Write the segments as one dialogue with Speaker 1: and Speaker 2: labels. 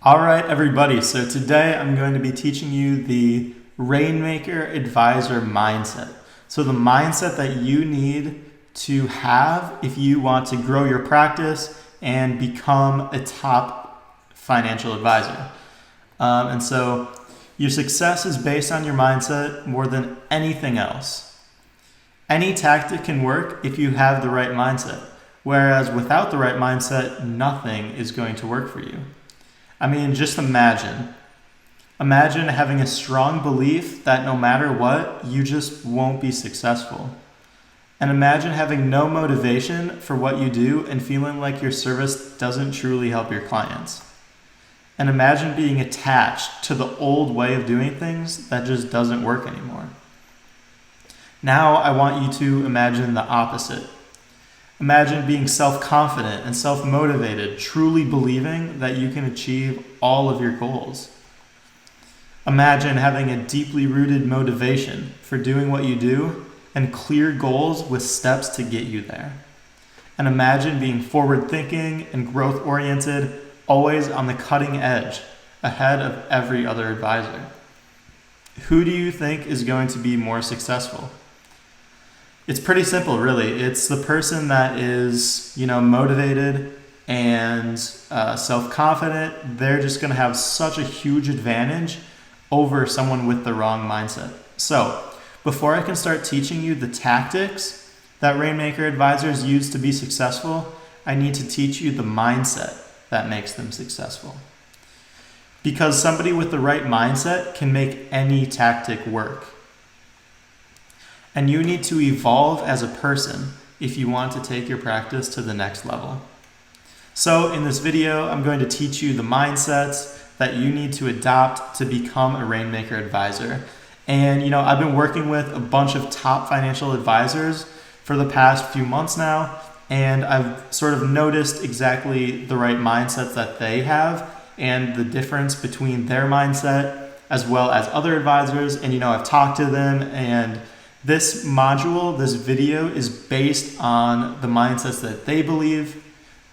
Speaker 1: All right, everybody. So today I'm going to be teaching you the Rainmaker advisor mindset. So the mindset that you need to have if you want to grow your practice and become a top financial advisor. And so your success is based on your mindset more than anything else. Any tactic can work if you have the right mindset, whereas without the right mindset, nothing is going to work for you. I mean, just imagine having a strong belief that no matter what, you just won't be successful. And imagine having no motivation for what you do and feeling like your service doesn't truly help your clients. And imagine being attached to the old way of doing things that just doesn't work anymore. Now I want you to imagine the opposite. Imagine being self-confident and self-motivated, truly believing that you can achieve all of your goals. Imagine having a deeply rooted motivation for doing what you do and clear goals with steps to get you there. And imagine being forward-thinking and growth-oriented, always on the cutting edge, ahead of every other advisor. Who do you think is going to be more successful? It's pretty simple, really. It's the person that is, motivated and self-confident. They're just going to have such a huge advantage over someone with the wrong mindset. So, before I can start teaching you the tactics that Rainmaker advisors use to be successful, I need to teach you the mindset that makes them successful. Because somebody with the right mindset can make any tactic work. And you need to evolve as a person if you want to take your practice to the next level. So in this video, I'm going to teach you the mindsets that you need to adopt to become a Rainmaker advisor. And I've been working with a bunch of top financial advisors for the past few months now, and I've sort of noticed exactly the right mindsets that they have and the difference between their mindset as well as other advisors. And I've talked to them, and this module, this video, is based on the mindsets that they believe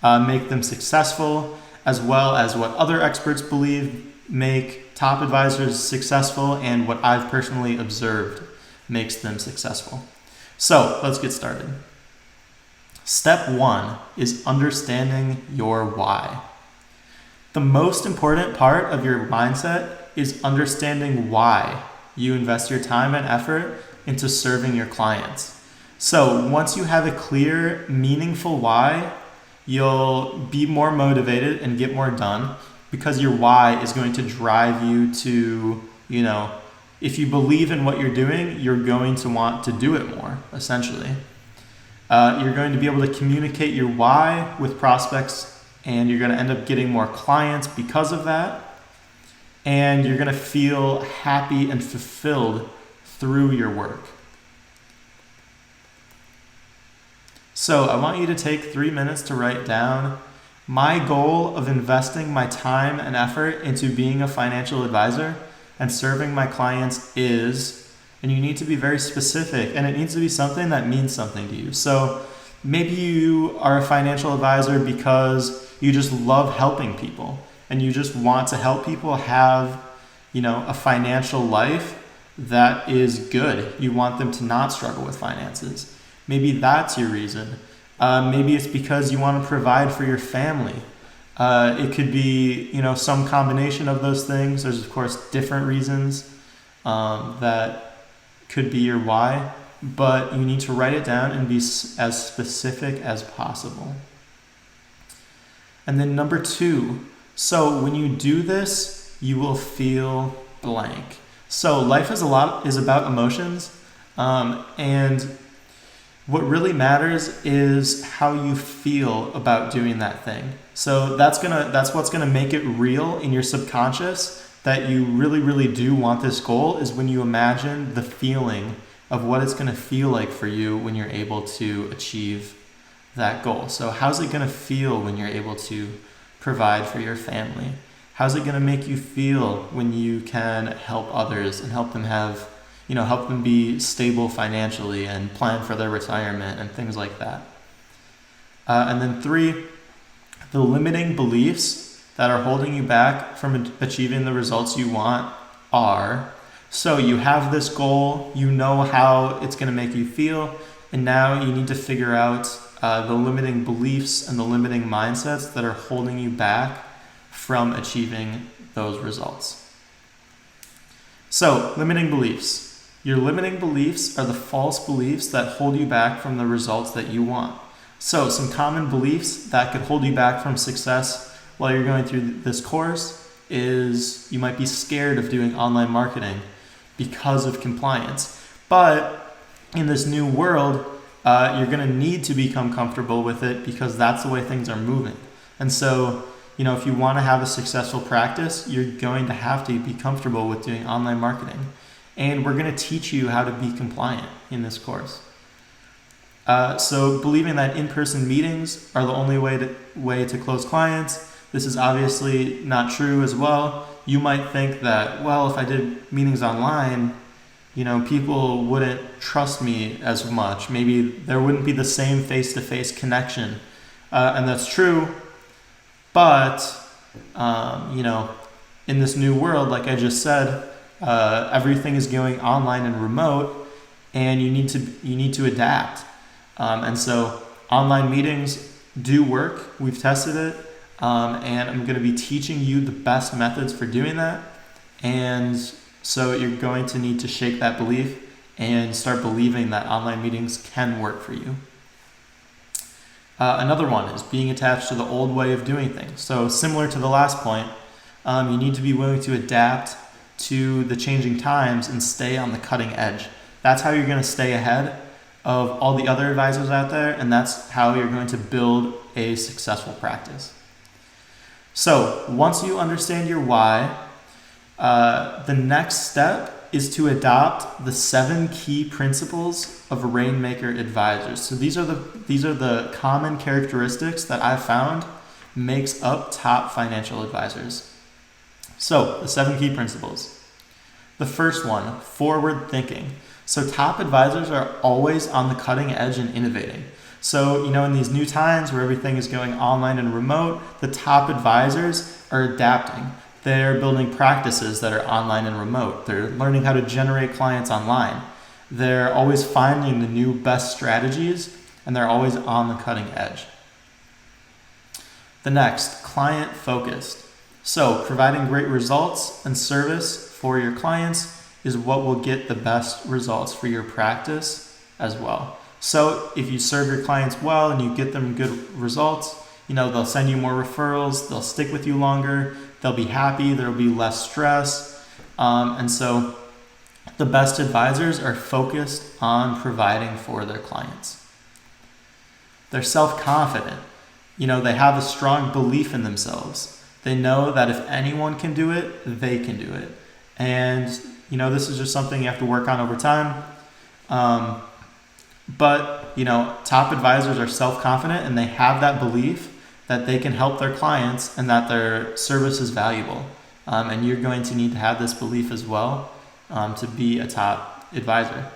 Speaker 1: make them successful, as well as what other experts believe make top advisors successful, and what I've personally observed makes them successful. So let's get started. Step 1 is understanding your why. The most important part of your mindset is understanding why you invest your time and effort into serving your clients. So once you have a clear, meaningful why, you'll be more motivated and get more done, because your why is going to drive you to, if you believe in what you're doing, you're going to want to do it more, essentially. You're going to be able to communicate your why with prospects, and you're going to end up getting more clients because of that. And you're going to feel happy and fulfilled through your work. So I want you to take 3 minutes to write down, my goal of investing my time and effort into being a financial advisor and serving my clients is, and you need to be very specific, and it needs to be something that means something to you. So maybe you are a financial advisor because you just love helping people and you just want to help people have, a financial life that is good. You want them to not struggle with finances. Maybe that's your reason. Maybe it's because you want to provide for your family. It could be, some combination of those things. There's, of course, different reasons that could be your why, but you need to write it down and be as specific as possible. And then number 2, so when you do this, you will feel blank. So life is about emotions, and what really matters is how you feel about doing that thing. So that's what's gonna make it real in your subconscious that you really, really do want this goal, is when you imagine the feeling of what it's gonna feel like for you when you're able to achieve that goal. So how's it gonna feel when you're able to provide for your family? How's it gonna make you feel when you can help others and help them have, help them be stable financially and plan for their retirement and things like that? And then 3, the limiting beliefs that are holding you back from achieving the results you want are. So you have this goal, you know how it's going to make you feel, and now you need to figure out the limiting beliefs and the limiting mindsets that are holding you back from achieving those results. So, limiting beliefs. Your limiting beliefs are the false beliefs that hold you back from the results that you want. So, some common beliefs that could hold you back from success while you're going through this course is you might be scared of doing online marketing because of compliance. But in this new world, you're going to need to become comfortable with it because that's the way things are moving. And so, if you want to have a successful practice, you're going to have to be comfortable with doing online marketing. And we're going to teach you how to be compliant in this course. So believing that in-person meetings are the only way to close clients, this is obviously not true as well. You might think that, well, if I did meetings online, people wouldn't trust me as much. Maybe there wouldn't be the same face-to-face connection. And that's true. But, in this new world, like I just said, everything is going online and remote, and you need to adapt. And so online meetings do work. We've tested it. And I'm going to be teaching you the best methods for doing that. And so you're going to need to shake that belief and start believing that online meetings can work for you. Another one is being attached to the old way of doing things. So similar to the last point, you need to be willing to adapt to the changing times and stay on the cutting edge. That's how you're going to stay ahead of all the other advisors out there, and that's how you're going to build a successful practice. So once you understand your why, the next step is to adopt the 7 key principles of Rainmaker advisors. So these are the common characteristics that I've found makes up top financial advisors. So the 7 key principles. The first one, forward thinking. So top advisors are always on the cutting edge and innovating. So, in these new times where everything is going online and remote, the top advisors are adapting. They're building practices that are online and remote. They're learning how to generate clients online. They're always finding the new best strategies, and they're always on the cutting edge. The next, client focused. So providing great results and service for your clients is what will get the best results for your practice as well. So if you serve your clients well and you get them good results, they'll send you more referrals, they'll stick with you longer, they'll be happy, there'll be less stress. And so the best advisors are focused on providing for their clients. They're self-confident. They have a strong belief in themselves. They know that if anyone can do it, they can do it. And, this is just something you have to work on over time. But top advisors are self-confident and they have that belief that they can help their clients and that their service is valuable. And you're going to need to have this belief as well to be a top advisor.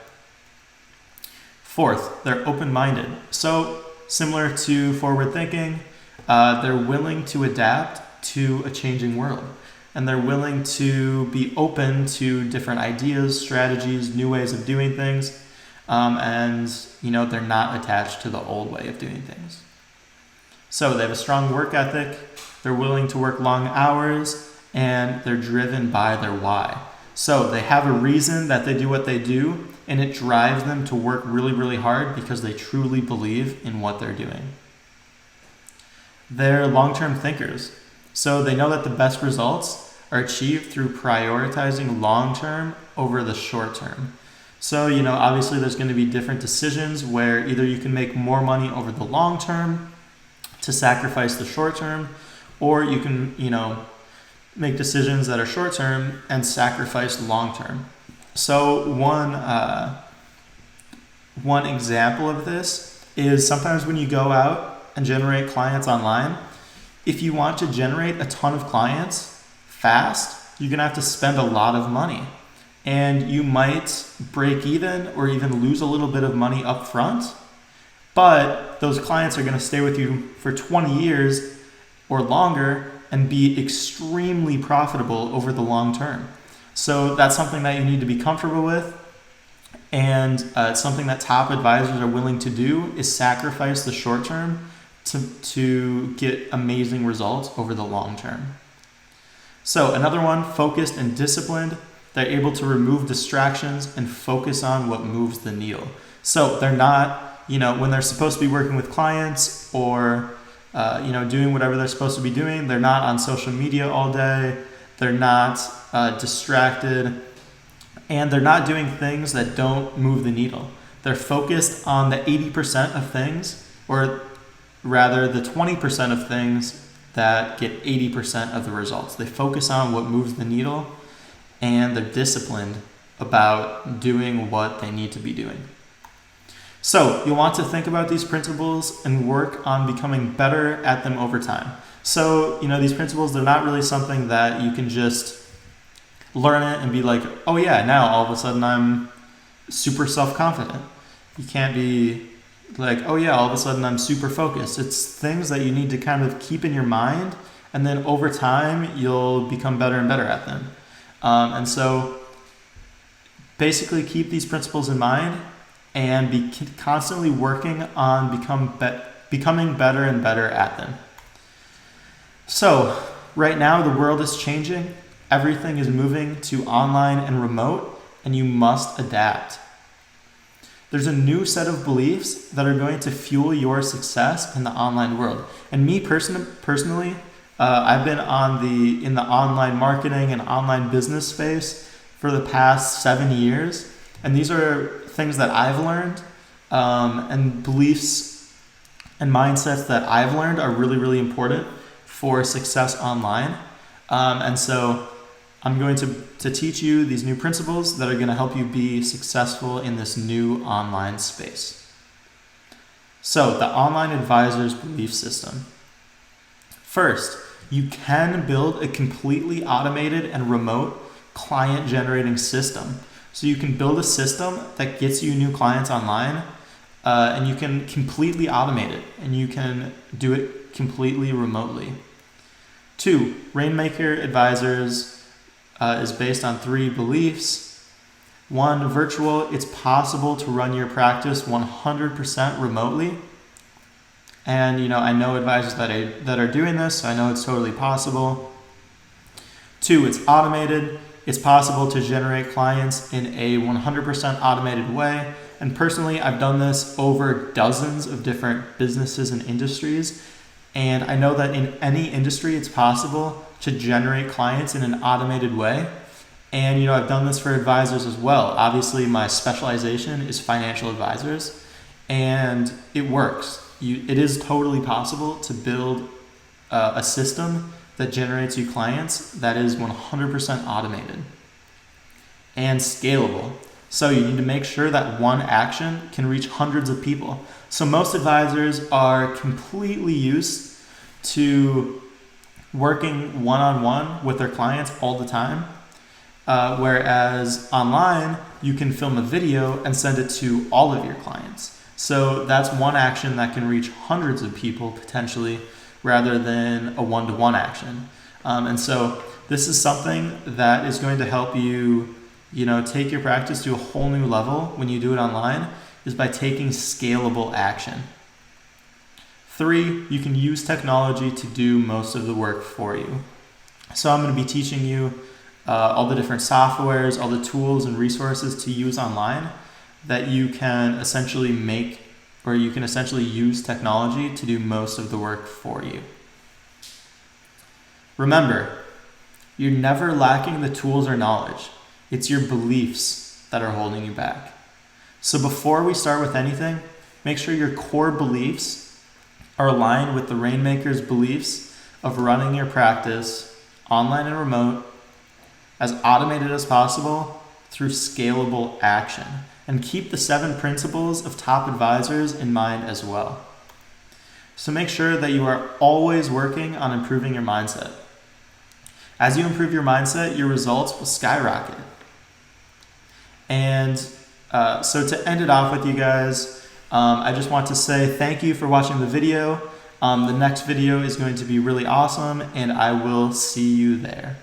Speaker 1: Fourth, they're open-minded. So similar to forward thinking, they're willing to adapt to a changing world. And they're willing to be open to different ideas, strategies, new ways of doing things. And they're not attached to the old way of doing things. So they have a strong work ethic, they're willing to work long hours, and they're driven by their why. So they have a reason that they do what they do, and it drives them to work really, really hard because they truly believe in what they're doing. They're long-term thinkers. So they know that the best results are achieved through prioritizing long-term over the short-term. So, obviously there's going to be different decisions where either you can make more money over the long term to sacrifice the short term, or you can, make decisions that are short term and sacrifice long term. So one example of this is sometimes when you go out and generate clients online, if you want to generate a ton of clients fast, you're going to have to spend a lot of money. And you might break even or even lose a little bit of money up front, but those clients are going to stay with you for 20 years or longer, and be extremely profitable over the long term. So that's something that you need to be comfortable with. And it's something that top advisors are willing to do, is sacrifice the short term to get amazing results over the long term. So another one, focused and disciplined. They're able to remove distractions and focus on what moves the needle. So they're not, when they're supposed to be working with clients or, doing whatever they're supposed to be doing, they're not on social media all day. They're not distracted. And they're not doing things that don't move the needle. They're focused on the 80% of things, or rather the 20% of things that get 80% of the results. They focus on what moves the needle, and they're disciplined about doing what they need to be doing. So you'll want to think about these principles and work on becoming better at them over time. So, these principles, they're not really something that you can just learn it and be like, oh yeah, now all of a sudden I'm super self-confident. You can't be like, oh yeah, all of a sudden I'm super focused. It's things that you need to kind of keep in your mind, and then over time you'll become better and better at them. And so basically keep these principles in mind and be constantly working on becoming better and better at them. So right now the world is changing. Everything is moving to online and remote, and you must adapt. There's a new set of beliefs that are going to fuel your success in the online world. And me personally, I've been in the online marketing and online business space for the past 7 years. And these are things that I've learned, and beliefs and mindsets that I've learned are really, really important for success online. And so I'm going to teach you these new principles that are going to help you be successful in this new online space. So, the online advisor's belief system. First, you can build a completely automated and remote client generating system. So you can build a system that gets you new clients online, and you can completely automate it, and you can do it completely remotely. 2, Rainmaker Advisors is based on 3 beliefs. 1, virtual. It's possible to run your practice 100% remotely. And I know advisors that are doing this, so I know it's totally possible. 2, it's automated. It's possible to generate clients in a 100% automated way. And personally, I've done this over dozens of different businesses and industries. And I know that in any industry, it's possible to generate clients in an automated way. And, I've done this for advisors as well. Obviously, my specialization is financial advisors, and it works. It is totally possible to build a system that generates you clients that is 100% automated and scalable. So you need to make sure that one action can reach hundreds of people. So most advisors are completely used to working one-on-one with their clients all the time, whereas online, you can film a video and send it to all of your clients. So that's one action that can reach hundreds of people potentially, rather than a one-to-one action. And so this is something that is going to help you, take your practice to a whole new level when you do it online, is by taking scalable action. 3, you can use technology to do most of the work for you. So I'm going to be teaching you all the different softwares, all the tools and resources to use online that you can essentially use technology to do most of the work for you. Remember, you're never lacking the tools or knowledge. It's your beliefs that are holding you back. So before we start with anything, make sure your core beliefs are aligned with the Rainmaker's beliefs of running your practice online and remote, as automated as possible through scalable action. And keep the 7 principles of top advisors in mind as well. So make sure that you are always working on improving your mindset. As you improve your mindset, your results will skyrocket. And so to end it off with you guys, I just want to say thank you for watching the video. The next video is going to be really awesome, and I will see you there.